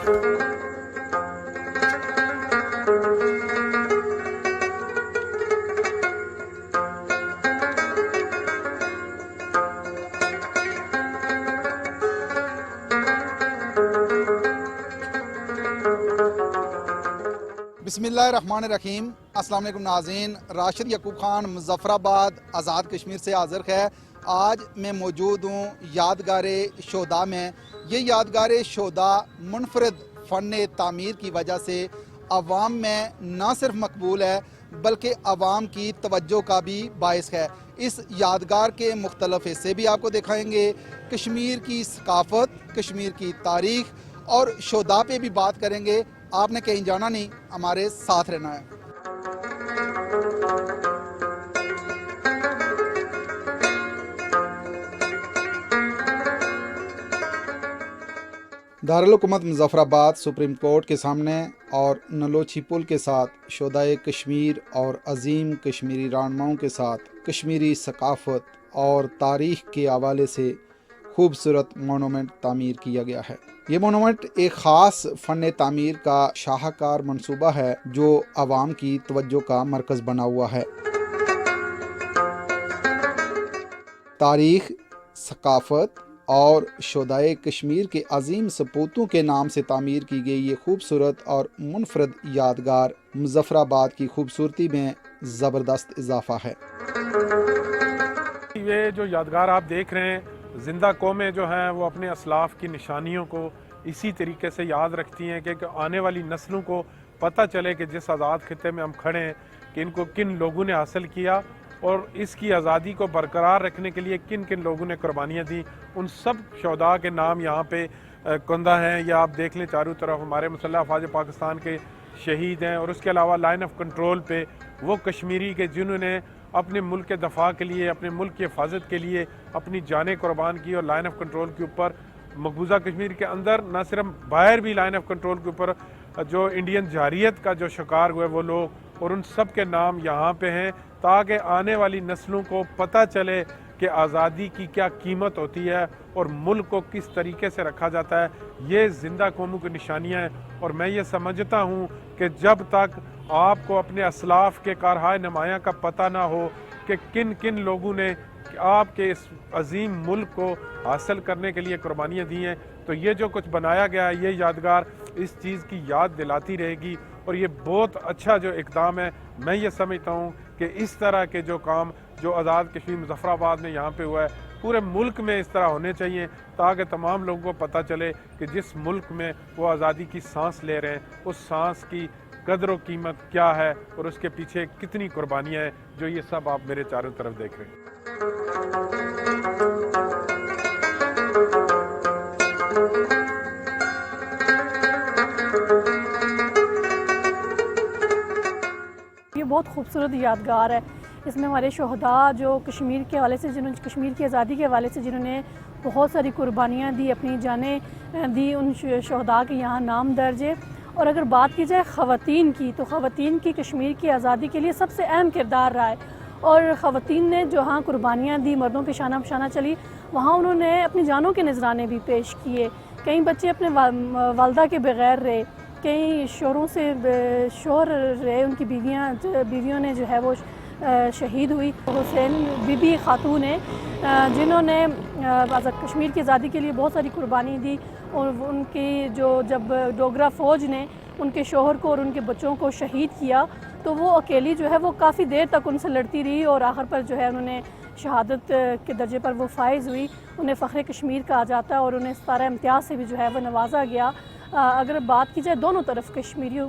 بسم اللہ الرحمن الرحیم۔ السلام علیکم ناظرین، راشد یعقوب خان مظفر آباد آزاد کشمیر سے حاضر ہے۔ آج میں موجود ہوں یادگار شہداء میں۔ یہ یادگار شہداء منفرد فن تعمیر کی وجہ سے عوام میں نہ صرف مقبول ہے بلکہ عوام کی توجہ کا بھی باعث ہے۔ اس یادگار کے مختلف حصے بھی آپ کو دکھائیں گے، کشمیر کی ثقافت، کشمیر کی تاریخ اور شہداء پہ بھی بات کریں گے۔ آپ نے کہیں جانا نہیں، ہمارے ساتھ رہنا ہے۔ دارالحکومت مظفر آباد سپریم کورٹ کے سامنے اور نلوچھی پل کے ساتھ شہداء کشمیر اور عظیم کشمیری رہنماؤں کے ساتھ کشمیری ثقافت اور تاریخ کے حوالے سے خوبصورت مونومنٹ تعمیر کیا گیا ہے۔ یہ مونومنٹ ایک خاص فن تعمیر کا شاہکار منصوبہ ہے جو عوام کی توجہ کا مرکز بنا ہوا ہے۔ تاریخ، ثقافت اور شہداء کشمیر کے عظیم سپوتوں کے نام سے تعمیر کی گئی یہ خوبصورت اور منفرد یادگار مظفر آباد کی خوبصورتی میں زبردست اضافہ ہے۔ یہ جو یادگار آپ دیکھ رہے ہیں، زندہ قومیں جو ہیں وہ اپنے اسلاف کی نشانیوں کو اسی طریقے سے یاد رکھتی ہیں کہ آنے والی نسلوں کو پتہ چلے کہ جس آزاد خطے میں ہم کھڑے ہیں کہ ان کو کن لوگوں نے حاصل کیا اور اس کی آزادی کو برقرار رکھنے کے لیے کن کن لوگوں نے قربانیاں دیں۔ ان سب شہداء کے نام یہاں پہ کندہ ہیں، یا آپ دیکھ لیں چاروں طرف ہمارے مسلح افواج پاکستان کے شہید ہیں، اور اس کے علاوہ لائن آف کنٹرول پہ وہ کشمیری کے جنہوں نے اپنے ملک کے دفاع کے لیے، اپنے ملک کی حفاظت کے لیے اپنی جانیں قربان کی، اور لائن آف کنٹرول کے اوپر مقبوضہ کشمیر کے اندر نہ صرف باہر بھی لائن آف کنٹرول کے اوپر جو انڈین جارحیت کا جو شکار ہوئے وہ لوگ، اور ان سب کے نام یہاں پہ ہیں تاکہ آنے والی نسلوں کو پتہ چلے کہ آزادی کی کیا قیمت ہوتی ہے اور ملک کو کس طریقے سے رکھا جاتا ہے۔ یہ زندہ قوموں کی نشانیاں ہیں، اور میں یہ سمجھتا ہوں کہ جب تک آپ کو اپنے اسلاف کے کارہائے نمایاں کا پتہ نہ ہو کہ کن کن لوگوں نے آپ کے اس عظیم ملک کو حاصل کرنے کے لیے قربانیاں دی ہیں، تو یہ جو کچھ بنایا گیا ہے یہ یادگار اس چیز کی یاد دلاتی رہے گی، اور یہ بہت اچھا جو اقدام ہے۔ میں یہ سمجھتا ہوں کہ اس طرح کے جو کام جو آزاد کشمیر مظفر آباد میں یہاں پہ ہوا ہے پورے ملک میں اس طرح ہونے چاہیے، تاکہ تمام لوگوں کو پتہ چلے کہ جس ملک میں وہ آزادی کی سانس لے رہے ہیں اس سانس کی قدر و قیمت کیا ہے اور اس کے پیچھے کتنی قربانیاں ہیں، جو یہ سب آپ میرے چاروں طرف دیکھ رہے ہیں۔ یہ بہت خوبصورت یادگار ہے۔ اس میں ہمارے شہداء جو کشمیر کے حوالے سے کشمیر کی آزادی کے حوالے سے جنہوں نے بہت ساری قربانیاں دی، اپنی جانیں دی، ان شہداء کے یہاں نام درج ہے۔ اور اگر بات کی جائے خواتین کی، تو خواتین کی کشمیر کی آزادی کے لیے سب سے اہم کردار رہا ہے، اور خواتین نے جہاں قربانیاں دی، مردوں پہ شانہ بشانہ چلی، وہاں انہوں نے اپنی جانوں کے نذرانے بھی پیش کیے۔ کئی بچے اپنے والدہ کے بغیر رہے، کئی شوہروں سے شوہر رہے، ان کی بیویوں نے جو ہے وہ شہید ہوئی۔ حسین بی بی خاتون ہیں جنہوں نے کشمیر کی آزادی کے لیے بہت ساری قربانی دی، اور ان کی جب ڈوگرا فوج نے ان کے شوہر کو اور ان کے بچوں کو شہید کیا تو وہ اکیلی جو ہے وہ کافی دیر تک ان سے لڑتی رہی، اور آخر پر جو ہے انہوں نے شہادت کے درجے پر وہ فائز ہوئی۔ انہیں فخر کشمیر کہا جاتا ہے، اور انہیں ستارہ امتیاز سے بھی جو ہے وہ نوازا گیا۔ اگر بات کی جائے دونوں طرف کشمیریوں،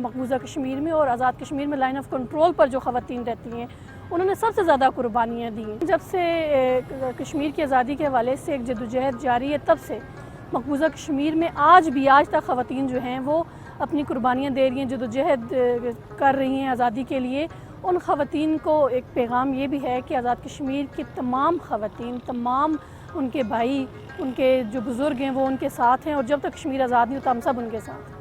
مقبوضہ کشمیر میں اور آزاد کشمیر میں لائن آف کنٹرول پر جو خواتین رہتی ہیں انہوں نے سب سے زیادہ قربانیاں دی ہیں۔ جب سے کشمیر کی آزادی کے حوالے سے ایک جدوجہد جاری ہے، تب سے مقبوضہ کشمیر میں آج تک خواتین جو ہیں وہ اپنی قربانیاں دے رہی ہیں، جدوجہد کر رہی ہیں آزادی کے لیے۔ ان خواتین کو ایک پیغام یہ بھی ہے کہ آزاد کشمیر کی تمام خواتین، تمام ان کے بھائی، ان کے جو بزرگ ہیں وہ ان کے ساتھ ہیں، اور جب تک کشمیر آزاد نہیں ہوتا ہم سب ان کے ساتھ ہیں۔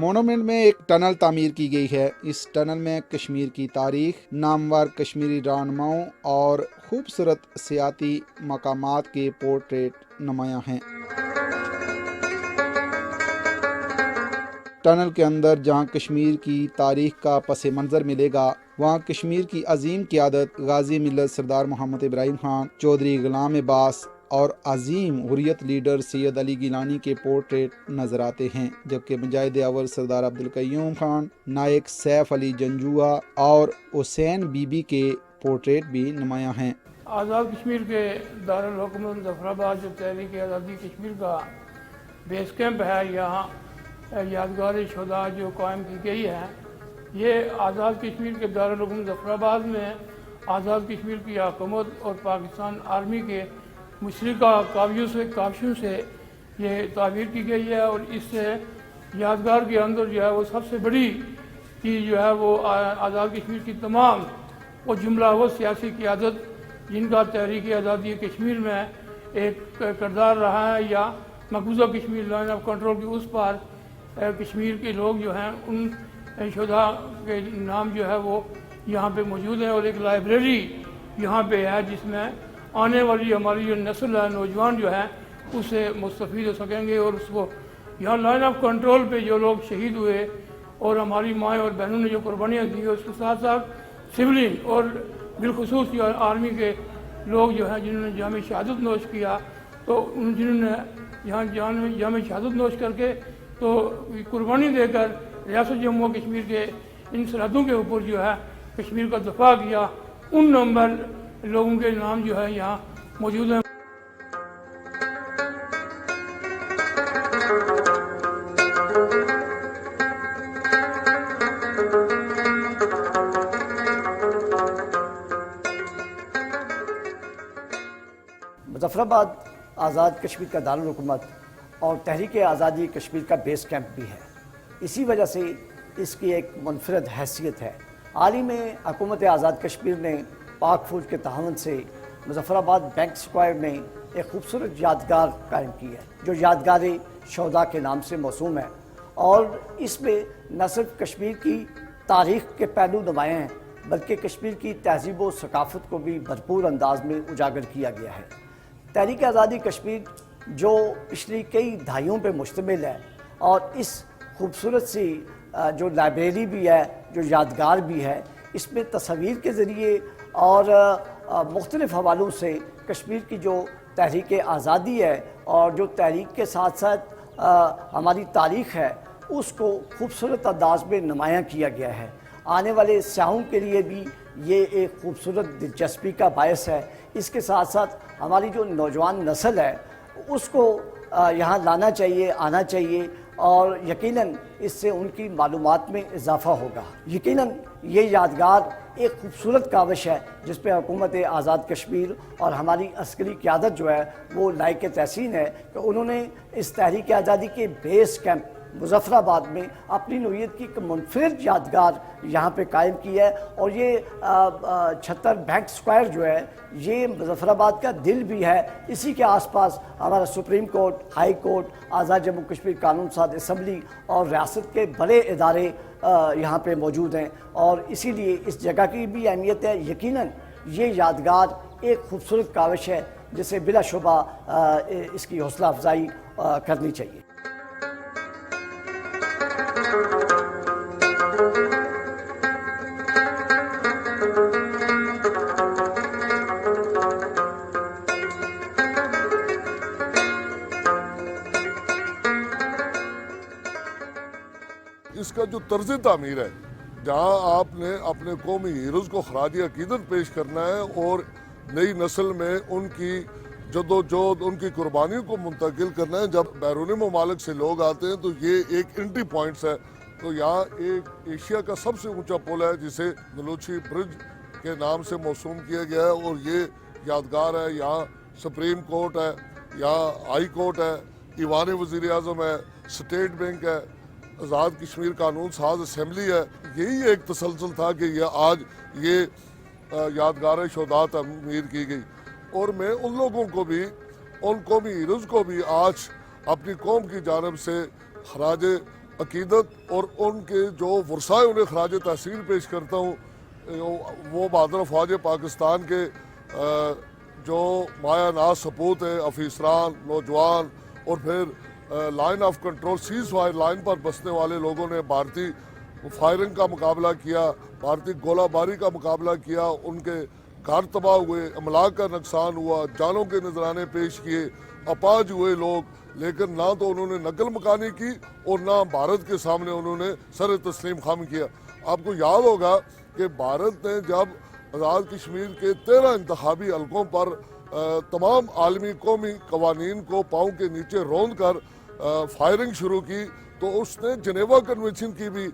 مونومنٹ میں ایک ٹنل تعمیر کی گئی ہے. اس ٹنل میں کشمیر کی تاریخ، نامور کشمیری رہنماؤں اور خوبصورت سیاحتی مقامات کے پورٹریٹ نمایاں ہیں. ٹنل کے اندر جہاں کشمیر کی تاریخ کا پس منظر ملے گا، وہاں کشمیر کی عظیم قیادت غازی ملت سردار محمد ابراہیم خان، چودھری غلام عباس اور عظیم حریت لیڈر سید علی گیلانی کے پورٹریٹ نظر آتے ہیں، جبکہ مجاہد اول سردار عبدالقیوم خان، نائک سیف علی جنجوعہ اور حسین بی بی کے پورٹریٹ بھی نمایاں ہیں. آزاد کشمیر کے دارالحکومت مظفرآباد جو تحریک آزادی کشمیر کا بیس کیمپ ہے، یہاں یادگار شہداء جو قائم کی گئی ہے، یہ آزاد کشمیر کے دارالحکومت مظفرآباد میں آزاد کشمیر کی حکومت اور پاکستان آرمی کے مشترکہ کاوشوں سے یہ تعمیر کی گئی ہے. اور اس سے یادگار کے اندر جو ہے وہ سب سے بڑی چیز جو ہے وہ آزاد کشمیر کی تمام وہ جملہ وہ سیاسی قیادت جن کا تحریک آزادی کشمیر میں ایک کردار رہا ہے، یا مقبوضہ کشمیر لائن آف کنٹرول کی اس پار کشمیر کے لوگ جو ہیں ان شہداء کے نام جو ہے وہ یہاں پہ موجود ہیں. اور ایک لائبریری یہاں پہ ہے جس میں آنے والی ہماری جو نسل ہے، نوجوان جو ہے، اس سے مستفید ہو سکیں گے. اور اس کو یہاں لائن آف کنٹرول پہ جو لوگ شہید ہوئے اور ہماری مائیں اور بہنوں نے جو قربانیاں دی، اس کے ساتھ ساتھ سولین اور بالخصوص جو آرمی کے لوگ جو ہیں جنہوں نے جام شہادت نوش کیا، تو جنہوں نے یہاں جام شہادت نوش کر کے تو قربانی دے کر ریاست جموں و کشمیر کے ان سرحدوں کے اوپر جو ہے کشمیر کا دفاع کیا، ان نمبر لوگوں کے نام جو ہے یہاں موجود ہیں. مظفرآباد آزاد کشمیر کا دارالحکومت اور تحریک آزادی کشمیر کا بیس کیمپ بھی ہے. اسی وجہ سے اس کی ایک منفرد حیثیت ہے. حال ہی میں حکومت آزاد کشمیر نے پاک فوج کے تعاون سے مظفرآباد بینک اسکوائر میں ایک خوبصورت یادگار قائم کی ہے، جو یادگار شہداء کے نام سے موسوم ہے. اور اس میں نہ صرف کشمیر کی تاریخ کے پہلو نمایاں ہیں، بلکہ کشمیر کی تہذیب و ثقافت کو بھی بھرپور انداز میں اجاگر کیا گیا ہے. تحریک آزادی کشمیر جو پچھلی کئی دہائیوں پہ مشتمل ہے، اور اس خوبصورت سی جو لائبریری بھی ہے، جو یادگار بھی ہے، اس میں تصاویر کے ذریعے اور مختلف حوالوں سے کشمیر کی جو تحریک آزادی ہے اور جو تحریک کے ساتھ ساتھ ہماری تاریخ ہے، اس کو خوبصورت انداز میں نمایاں کیا گیا ہے. آنے والے سیاحوں کے لیے بھی یہ ایک خوبصورت دلچسپی کا باعث ہے. اس کے ساتھ ساتھ ہماری جو نوجوان نسل ہے اس کو یہاں لانا چاہیے، آنا چاہیے، اور یقیناً اس سے ان کی معلومات میں اضافہ ہوگا. یقیناً یہ یادگار ایک خوبصورت کاوش ہے جس پہ حکومت آزاد کشمیر اور ہماری عسکری قیادت جو ہے وہ لائق تحسین ہے کہ انہوں نے اس تحریک آزادی کے بیس کیمپ مظفرآباد میں اپنی نوعیت کی ایک منفرد یادگار یہاں پہ قائم کی ہے. اور یہ 76 بینک اسکوائر جو ہے یہ مظفرآباد کا دل بھی ہے. اسی کے آس پاس ہمارا سپریم کورٹ، ہائی کورٹ، آزاد جموں کشمیر قانون ساز اسمبلی اور ریاست کے بڑے ادارے یہاں پہ موجود ہیں، اور اسی لیے اس جگہ کی بھی اہمیت ہے. یقیناً یہ یادگار ایک خوبصورت کاوش ہے جسے بلا شبہ اس کی حوصلہ افزائی کرنی چاہیے. اس کا جو طرز تعمیر ہے، جہاں آپ نے اپنے قومی ہیروز کو خراج عقیدت پیش کرنا ہے اور نئی نسل میں ان کی جدوجہد، ان کی قربانیوں کو منتقل کرنا ہے. جب بیرونی ممالک سے لوگ آتے ہیں تو یہ ایک انٹری پوائنٹس ہے. تو یہاں ایک ایشیا کا سب سے اونچا پل ہے جسے نلوچی برج کے نام سے موسوم کیا گیا ہے، اور یہ یادگار ہے. یہاں سپریم کورٹ ہے، یہاں ہائی کورٹ ہے، ایوان وزیر اعظم ہے، اسٹیٹ بینک ہے، آزاد کشمیر قانون ساز اسمبلی ہے. یہی ایک تسلسل تھا کہ یہ آج یہ یادگار شہداء تعمیر کی گئی. اور میں ان لوگوں کو بھی، ان قومی ہیروز کو بھی آج اپنی قوم کی جانب سے خراج عقیدت اور ان کے جو ورثائے انہیں خراج تحسین پیش کرتا ہوں. وہ بہادر افواج پاکستان کے جو مایہ ناز سپوت ہیں، افیسران، نوجوان اور پھر line of control ceasefire line پر بسنے والے لوگوں نے بھارتی فائرنگ کا مقابلہ کیا، بھارتی گولہ باری کا مقابلہ کیا. ان کے گھر تباہ ہوئے، املاک کا نقصان ہوا، جانوں کے نذرانے پیش کیے، اپاہج ہوئے لوگ، لیکن نہ تو انہوں نے نقل مکانی کی اور نہ بھارت کے سامنے انہوں نے سر تسلیم خم کیا. آپ کو یاد ہوگا کہ بھارت نے جب آزاد کشمیر کے 13 انتخابی حلقوں پر تمام عالمی قومی قوانین کو پاؤں کے نیچے روند کر فائرنگ شروع کی تو اس نے جنیوا کنونشن کی بھی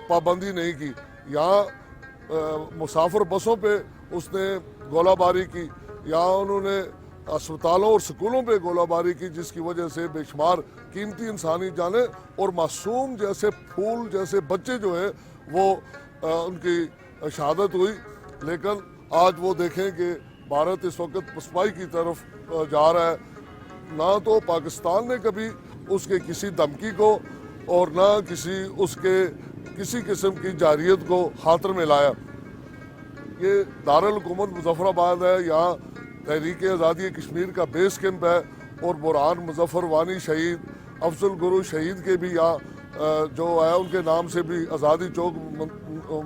پابندی نہیں کی. یہاں مسافر بسوں پہ اس نے گولہ باری کی، یہاں انہوں نے اسپتالوں اور سکولوں پہ گولہ باری کی، جس کی وجہ سے بے شمار قیمتی انسانی جانیں اور معصوم جیسے پھول جیسے بچے جو ہیں وہ ان کی شہادت ہوئی. لیکن آج وہ دیکھیں کہ بھارت اس وقت پسپائی کی طرف جا رہا ہے. نہ تو پاکستان نے کبھی اس کے کسی دھمکی کو اور نہ اس کے کسی قسم کی جارحیت کو خاطر میں لایا. یہ دارالحکومت مظفر آباد ہے، یہاں تحریک آزادی کشمیر کا بیس کیمپ ہے اور برہان مظفر وانی شہید، افضل گرو شہید کے بھی یہاں جو ہے ان کے نام سے بھی آزادی چوک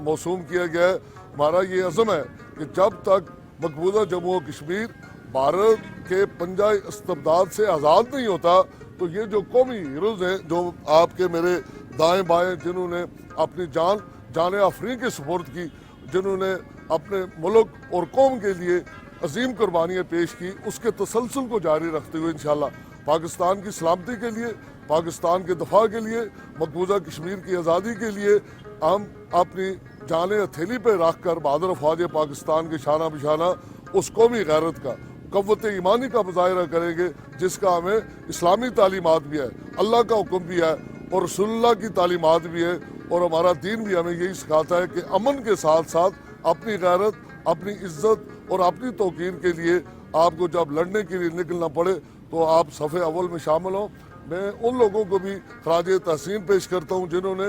موسوم کیا گیا ہے. ہمارا یہ عزم ہے کہ جب تک مقبوضہ جموں و کشمیر بھارت کے پنجہ استبداد سے آزاد نہیں ہوتا تو یہ جو قومی ہیروز ہیں جو آپ کے میرے دائیں بائیں، جنہوں نے اپنی جان آفرین کے سپرد کی، جنہوں نے اپنے ملک اور قوم کے لیے عظیم قربانیاں پیش کی، اس کے تسلسل کو جاری رکھتے ہوئے انشاءاللہ پاکستان کی سلامتی کے لیے، پاکستان کے دفاع کے لیے، مقبوضہ کشمیر کی آزادی کے لیے ہم اپنی جانیں ہتھیلی پہ رکھ کر بہادر افواج پاکستان کے شانہ بشانہ اس قومی غیرت کا، قوت ایمانی کا مظاہرہ کریں گے، جس کا ہمیں اسلامی تعلیمات بھی ہے، اللہ کا حکم بھی ہے اور رسول اللہ کی تعلیمات بھی ہے، اور ہمارا دین بھی ہمیں یہی سکھاتا ہے کہ امن کے ساتھ ساتھ اپنی غیرت، اپنی عزت اور اپنی توقیر کے لیے آپ کو جب لڑنے کے لیے نکلنا پڑے تو آپ صف اول میں شامل ہوں. میں ان لوگوں کو بھی خراج تحسین پیش کرتا ہوں جنہوں نے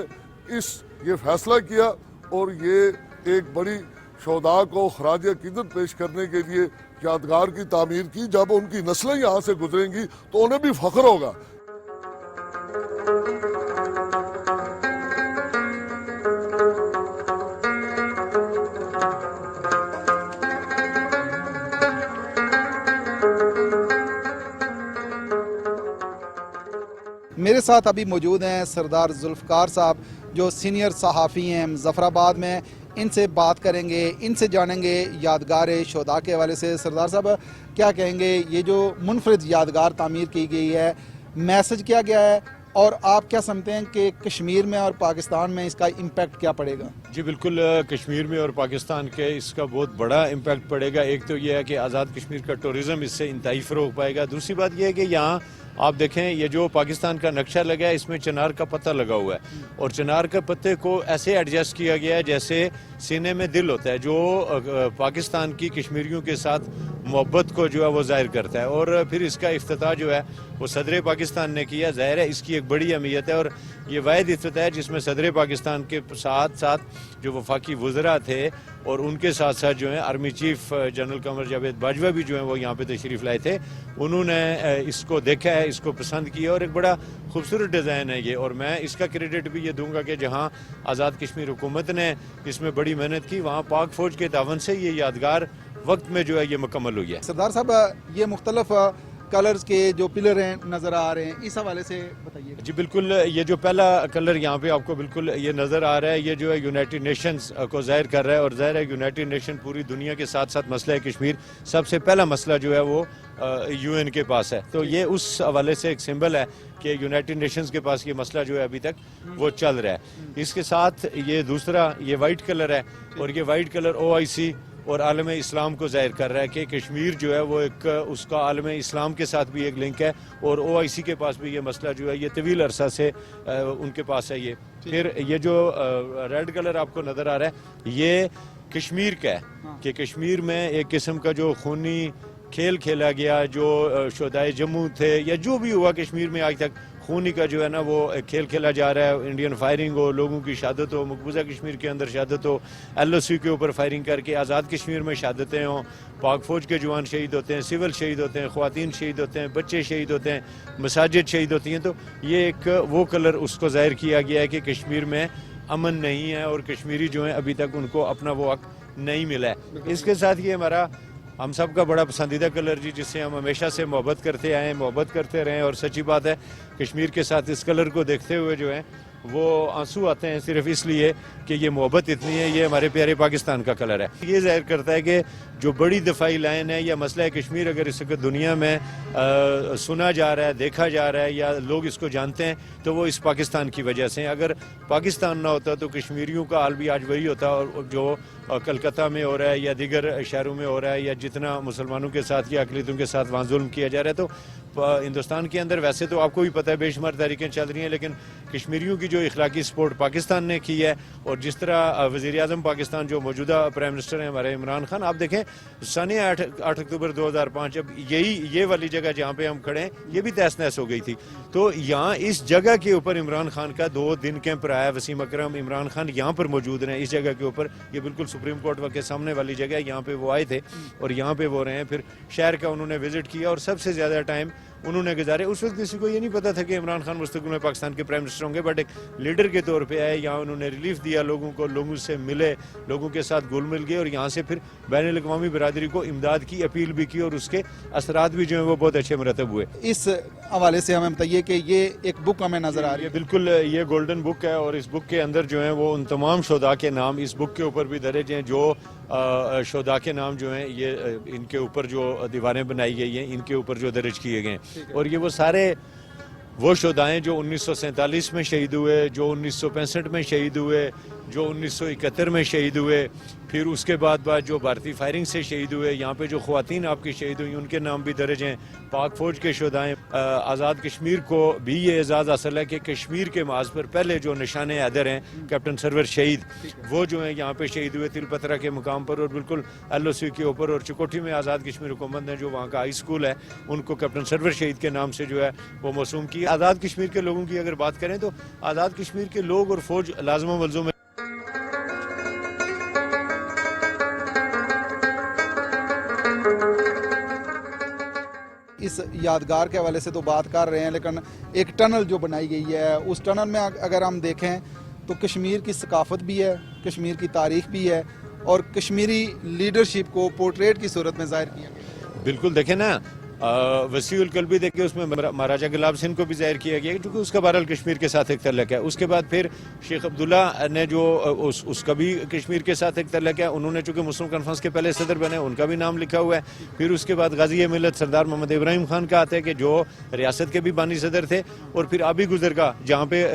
یہ فیصلہ کیا اور یہ ایک بڑی شہداء کو خراج عقیدت پیش کرنے کے لیے یادگار کی تعمیر کی. جب ان کی نسلیں یہاں سے گزریں گی تو انہیں بھی فخر ہوگا. میرے ساتھ ابھی موجود ہیں سردار ذوالفقار صاحب جو سینئر صحافی ہیں مظفر آباد میں. ان سے بات کریں گے، ان سے جانیں گے یادگار شہداء کے حوالے سے. سردار صاحب کیا کہیں گے، یہ جو منفرد یادگار تعمیر کی گئی ہے، میسج کیا گیا ہے اور آپ کیا سمجھتے ہیں کہ کشمیر میں اور پاکستان میں اس کا امپیکٹ کیا پڑے گا؟ جی بالکل، کشمیر میں اور پاکستان کے اس کا بہت بڑا امپیکٹ پڑے گا. ایک تو یہ ہے کہ آزاد کشمیر کا ٹورزم اس سے انتہائی فروغ پائے گا. دوسری بات یہ ہے کہ یہاں آپ دیکھیں یہ جو پاکستان کا نقشہ لگا ہے اس میں چنار کا پتہ لگا ہوا ہے اور چنار کے پتے کو ایسے ایڈجسٹ کیا گیا ہے جیسے سینے میں دل ہوتا ہے، جو پاکستان کی کشمیریوں کے ساتھ محبت کو جو ہے وہ ظاہر کرتا ہے. اور پھر اس کا افتتاح جو ہے وہ صدر پاکستان نے کیا. ظاہر ہے اس کی ایک بڑی اہمیت ہے اور یہ واحد افتتاح ہے جس میں صدر پاکستان کے ساتھ ساتھ جو وفاقی وزراء تھے اور ان کے ساتھ ساتھ جو ہیں army chief general Qamar Javed Bajwa بھی جو ہیں وہ یہاں پہ تشریف لائے تھے. انہوں نے اس کو دیکھا ہے، اس کو پسند کیا اور ایک بڑا خوبصورت ڈیزائن ہے یہ. اور میں اس کا کریڈٹ بھی یہ دوں گا کہ جہاں آزاد کشمیر حکومت نے اس میں بڑی محنت کی وہاں پاک فوج کے تعاون سے یہ یادگار وقت میں جو ہے یہ مکمل ہوئی ہے. سردار صاحب یہ مختلف کلرز کے جو پلر ہیں نظر آ رہے ہیں، اس حوالے سے بتائیے. جی بالکل، یہ جو پہلا کلر یہاں پہ آپ کو بالکل یہ نظر آ رہا ہے، یہ جو ہے یونائٹڈ نیشنز کو ظاہر کر رہا ہے. اور ظاہر ہے یونائٹڈ نیشن پوری دنیا کے ساتھ ساتھ مسئلہ کشمیر سب سے پہلا مسئلہ جو ہے وہ یو این کے پاس ہے. تو یہ اس حوالے سے ایک سمبل ہے کہ یونائٹڈ نیشنز کے پاس یہ مسئلہ جو ہے ابھی تک وہ چل رہا ہے. اس کے ساتھ یہ دوسرا یہ وائٹ کلر ہے اور یہ وائٹ کلر OIC اور عالم اسلام کو ظاہر کر رہا ہے کہ کشمیر جو ہے وہ ایک اس کا عالم اسلام کے ساتھ بھی ایک لنک ہے اور OIC کے پاس بھی یہ مسئلہ جو ہے یہ طویل عرصہ سے ان کے پاس ہے. یہ پھر یہ جو ریڈ کلر آپ کو نظر آ رہا ہے یہ کشمیر کا ہے کہ کشمیر میں ایک قسم کا جو خونی کھیل کھیلا گیا، جو شہدائے جموں تھے یا جو بھی ہوا کشمیر میں آج تک خونی کا جو ہے نا وہ کھیل کھیلا جا رہا ہے، انڈین فائرنگ ہو، لوگوں کی شہادت ہو، مقبوضہ کشمیر کے اندر شہادت ہو، ایل او سی کے اوپر فائرنگ کر کے آزاد کشمیر میں شہادتیں ہوں، پاک فوج کے جوان شہید ہوتے ہیں، سول شہید ہوتے ہیں، خواتین شہید ہوتے ہیں، بچے شہید ہوتے ہیں، مساجد شہید ہوتی ہیں. تو یہ ایک وہ کلر اس کو ظاہر کیا گیا ہے کہ کشمیر میں امن نہیں ہے اور کشمیری جو ہیں ابھی تک ان کو اپنا وہ حق نہیں ملا ہے. اس کے ساتھ یہ ہمارا ہم سب کا بڑا پسندیدہ کلر جس سے ہم ہمیشہ سے محبت کرتے آئے ہیں، محبت کرتے رہے ہیں، اور سچی بات ہے کشمیر کے ساتھ اس کلر کو دیکھتے ہوئے جو ہے وہ آنسو آتے ہیں، صرف اس لیے کہ یہ محبت اتنی ہے. یہ ہمارے پیارے پاکستان کا کلر ہے. یہ ظاہر کرتا ہے کہ جو بڑی دفاعی لائن ہے یا مسئلہ کشمیر اگر اس وقت دنیا میں سنا جا رہا ہے، دیکھا جا رہا ہے یا لوگ اس کو جانتے ہیں تو وہ اس پاکستان کی وجہ سے. اگر پاکستان نہ ہوتا تو کشمیریوں کا حال بھی آج وہی ہوتا، اور جو کلکتہ میں ہو رہا ہے یا دیگر شہروں میں ہو رہا ہے یا جتنا مسلمانوں کے ساتھ یا اقلیتوں کے ساتھ وہاں ظلم کیا جا رہا ہے. تو ہندوستان کے اندر ویسے تو آپ کو بھی پتہ ہے بے شمار تحریکیں چل رہی ہیں، لیکن کشمیریوں کی جو اخلاقی سپورٹ پاکستان نے کی ہے، اور جس طرح وزیر اعظم پاکستان جو موجودہ پرائم منسٹر ہیں ہمارے عمران خان، آپ دیکھیں سنہ 8 اکتوبر 2005 اب یہ والی جگہ جہاں پہ ہم کھڑے ہیں یہ بھی تہس نہس ہو گئی تھی. تو یہاں اس جگہ کے اوپر عمران خان کا 2 دن کیمپ رہا ہے. وسیم اکرم، عمران خان یہاں پر موجود رہے اس جگہ کے اوپر. یہ بالکل سپریم کورٹ کے سامنے والی جگہ ہے، یہاں پہ وہ آئے تھے اور یہاں پہ وہ رہے ہیں. پھر شہر کا انہوں نے وزٹ کیا اور سب سے زیادہ ٹائم انہوں نے گزارے. اس وقت کسی کو یہ نہیں پتا تھا کہ عمران خان مستقبل میں پاکستان کے پرائم منسٹر ہوں گے، بٹ ایک لیڈر کے طور پہ آئے یہاں، انہوں نے ریلیف دیا لوگوں کو، لوگوں سے ملے، لوگوں کے ساتھ گھل مل گئے اور یہاں سے پھر بین الاقوامی برادری کو امداد کی اپیل بھی کی اور اس کے اثرات بھی جو ہیں وہ بہت اچھے مرتب ہوئے. اس حوالے سے ہمیں بتائیے کہ یہ ایک بک ہمیں نظر آ رہی ہے. بالکل یہ گولڈن بک ہے اور اس بک کے اندر جو ہیں وہ ان تمام شہداء کے نام اس بک کے اوپر بھی درج ہیں. جو شہداء کے نام جو ہیں یہ ان کے اوپر جو دیواریں بنائی گئی ہیں ان کے اوپر جو درج کیے گئے ہیں، اور یہ وہ سارے وہ شہداء ہیں جو 1947 میں شہید ہوئے، جو 1965 میں شہید ہوئے، جو 1971 میں شہید ہوئے، پھر اس کے بعد جو بھارتی فائرنگ سے شہید ہوئے. یہاں پہ جو خواتین آپ کی شہید ہوئی ان کے نام بھی درج ہیں. پاک فوج کے شہداء ہیں. آزاد کشمیر کو بھی یہ اعزاز حاصل ہے کہ کشمیر کے محاذ پر پہلے جو نشان حیدر ہیں کیپٹن سرور شہید، وہ جو ہیں یہاں پہ شہید ہوئے تل پترا کے مقام پر، اور بالکل ایل او سی کے اوپر. اور چکوٹھی میں آزاد کشمیر حکومت نے جو وہاں کا ہائی اسکول ہے ان کو کیپٹن سرور شہید کے نام سے جو ہے وہ موسوم کی. آزاد کشمیر کے لوگوں کی اگر بات کریں تو آزاد کشمیر کے لوگ اور فوج لازم و ملزوم ہے. اس یادگار کے حوالے سے تو بات کر رہے ہیں، لیکن ایک ٹنل جو بنائی گئی ہے اس ٹنل میں اگر ہم دیکھیں تو کشمیر کی ثقافت بھی ہے، کشمیر کی تاریخ بھی ہے اور کشمیری لیڈرشپ کو پورٹریٹ کی صورت میں ظاہر کیا گیا. بالکل دیکھیں نا، وسیع القلبی دیکھیں اس میں مہاراجہ گلاب سنگھ کو بھی ظاہر کیا گیا کیونکہ اس کا بہرحال کشمیر کے ساتھ ایک تعلق ہے. اس کے بعد پھر شیخ عبداللہ نے جو اس کا بھی کشمیر کے ساتھ ایک تعلق ہے. انہوں نے چونکہ مسلم کانفرنس کے پہلے صدر بنے، ان کا بھی نام لکھا ہوا ہے. پھر اس کے بعد غازی ملت سردار محمد ابراہیم خان کا آتا ہے کہ جو ریاست کے بھی بانی صدر تھے. اور پھر آبی گزرگاہ جہاں پہ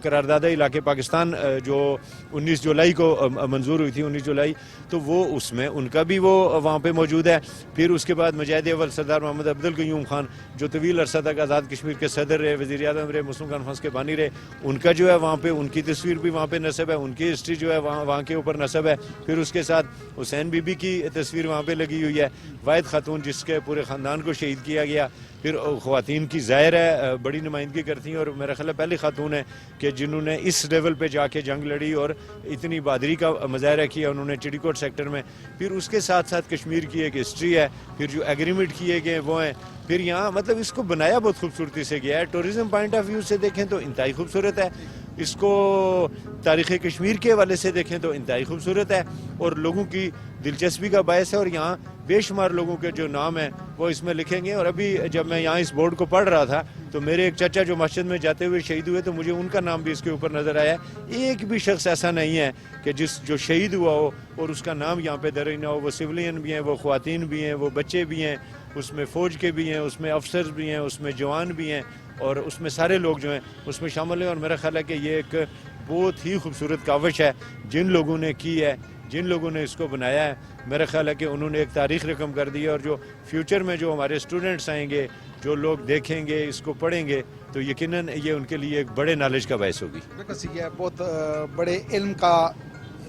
قرارداد علاقے پاکستان جو 19 جولائی کو منظور ہوئی تھی، 19 جولائی، تو وہ اس میں ان کا بھی وہ وہاں پہ موجود ہے. پھر اس کے بعد مجاہد اول سردار محمد عبد القیوم خان جو طویل عرصہ تک آزاد کشمیر کے صدر رہے، وزیر اعظم رہے، مسلم کانفرنس کے بانی رہے، ان کا جو ہے وہاں پہ ان کی تصویر بھی وہاں پہ نصب ہے، ان کی ہسٹری جو ہے وہاں کے اوپر نصب ہے. پھر اس کے ساتھ حسین بی بی کی تصویر وہاں پہ لگی ہوئی ہے، واحد خاتون جس کے پورے خاندان کو شہید کیا گیا. پھر خواتین کی ظاہر ہے بڑی نمائندگی کرتی ہیں، اور میرا خیال ہے پہلی خاتون ہے کہ جنہوں نے اس لیول پہ جا کے جنگ لڑی اور اتنی بہادری کا مظاہرہ کیا انہوں نے چڑی کوٹ سیکٹر میں. پھر اس کے ساتھ ساتھ کشمیر کی ایک ہسٹری ہے، پھر جو ایگریمنٹ کیے گئے وہ ہیں. پھر یہاں مطلب اس کو بنایا بہت خوبصورتی سے گیا ہے. ٹورزم پوائنٹ آف ویو سے دیکھیں تو انتہائی خوبصورت ہے، اس کو تاریخ کشمیر کے حوالے سے دیکھیں تو انتہائی خوبصورت ہے اور لوگوں کی دلچسپی کا باعث ہے. اور یہاں بے شمار لوگوں کے جو نام ہیں وہ اس میں لکھیں گے. اور ابھی جب میں یہاں اس بورڈ کو پڑھ رہا تھا تو میرے ایک چچا جو مسجد میں جاتے ہوئے شہید ہوئے تو مجھے ان کا نام بھی اس کے اوپر نظر آیا. ایک بھی شخص ایسا نہیں ہے کہ جو شہید ہوا ہو اور اس کا نام یہاں پہ درج نہ ہو. وہ سولین بھی ہیں، وہ خواتین بھی ہیں، وہ بچے بھی ہیں، اس میں فوج کے بھی ہیں، اس میں افسر بھی ہیں، اس میں جوان بھی ہیں، اور اس میں سارے لوگ جو ہیں اس میں شامل ہیں. اور میرا خیال ہے کہ یہ ایک بہت ہی خوبصورت کاوش ہے جن لوگوں نے کی ہے، جن لوگوں نے اس کو بنایا ہے. میرا خیال ہے کہ انہوں نے ایک تاریخ رقم کر دی ہے، اور جو فیوچر میں جو ہمارے اسٹوڈنٹس آئیں گے، جو لوگ دیکھیں گے، اس کو پڑھیں گے، تو یقیناً یہ ان کے لیے ایک بڑے نالج کا باعث ہوگی. یہ بہت بڑے علم کا